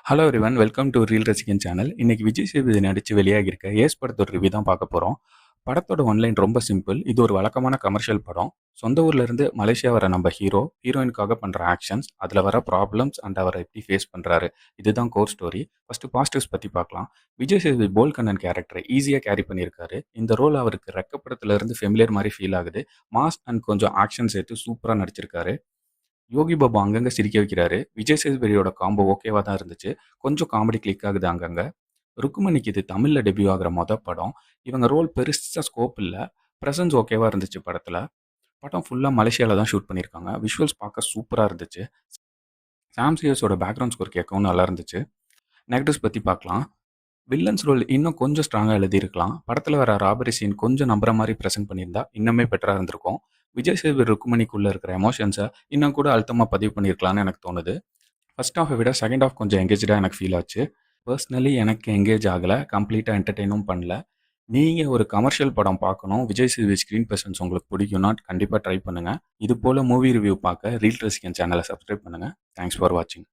Hello everyone, welcome to reel ரசிகன் channel. இன்னைக்கு விஜய் சேதுபதி நடித்து வெளியாகியிருக்க ஏஸ் படத்தோட ரிவ்யூ தான் பார்க்க போகிறோம். படத்தோட ஒன்லைன் ரொம்ப சிம்பிள். இது ஒரு வழக்கமான கமர்ஷியல் படம். சொந்த ஊர்ல இருந்து மலேசியா வர நம்ம ஹீரோயினுக்காக பண்ணுற ஆக்ஷன்ஸ், அதில் வர ப்ராப்ளம்ஸ் அண்ட் அவரை எப்படி ஃபேஸ் பண்ணுறாரு, இதுதான் கோர் ஸ்டோரி. ஃபர்ஸ்ட் பாசிட்டிவ்ஸ் பற்றி பார்க்கலாம். விஜய் சேதுபதி போல் கண்ணன் கேரக்டரை ஈஸியாக கேரி பண்ணியிருக்காரு. இந்த ரோல் அவருக்கு ரெக்கப்படத்துல இருந்து ஃபெமிலியர் மாதிரி ஃபீல் ஆகுது. மாஸ் அண்ட் கொஞ்சம் ஆக்ஷன் சேர்த்து சூப்பராக நடிச்சிருக்காரு. யோகி பாபு அங்கங்க சிரிக்க வைக்கிறாரு. விஜய் சேதுபதியோட காம்போ ஓகேவா தான் இருந்துச்சு. கொஞ்சம் காமெடி கிளிக் ஆகுது அங்கங்க. ருக்குமணிக்கு இது தமிழ்ல டெபியூ ஆகுற படம். இவங்க ரோல் பெருசா ஸ்கோப் இல்ல. பிரசன்ஸ் ஓகேவா இருந்துச்சு படத்துல. படம் ஃபுல்லா மலேசியால தான் ஷூட் பண்ணியிருக்காங்க. விஷுவல்ஸ் பார்க்க சூப்பரா இருந்துச்சு. சாம் சிஎஸோட பேக்ரவுண்ட் ஸ்கோர் கேட்கவும் நல்லா இருந்துச்சு. நெகட்டிவ்ஸ் பத்தி பார்க்கலாம். வில்லன்ஸ் ரோல் இன்னும் கொஞ்சம் ஸ்ட்ராங்காக எழுதியிருக்கலாம். படத்தில் வர ராபரி சீன் கொஞ்சம் நம்புற மாதிரி ப்ரெசென்ட் பண்ணியிருந்தா இன்னுமே பெட்டராக இருந்திருக்கும். விஜய் சேதுபதி ருக்குமணிக்குள்ளே இருக்கிற எமோஷன்ஸை இன்னும் கூட அழுத்தமாக பதிவு பண்ணியிருக்கலாம்னு எனக்கு தோணுது. ஃபர்ஸ்ட் ஹாஃபை விட செகண்ட் ஹாஃப் கொஞ்சம் எங்கேஜாக எனக்கு ஃபீல் ஆச்சு. பர்சனலி எனக்கு எங்கேஜ் ஆகலை, கம்ப்ளீட்டாக என்டர்டெயினும் பண்ணல. நீங்கள் ஒரு கமர்ஷியல் படம் பார்க்கணும், விஜய் சேதுபதி ஸ்க்ரீன் ப்ரெசன்ஸ் உங்களுக்கு பிடிக்கும்னா கண்டிப்பாக ட்ரை பண்ணுங்கள். இது போல் மூவி ரிவ்யூ பார்க்க ரீல் ரசிகன் சேனலை சப்ஸ்கிரைப் பண்ணுங்கள். தேங்க்ஸ் ஃபார் வாட்சிங்.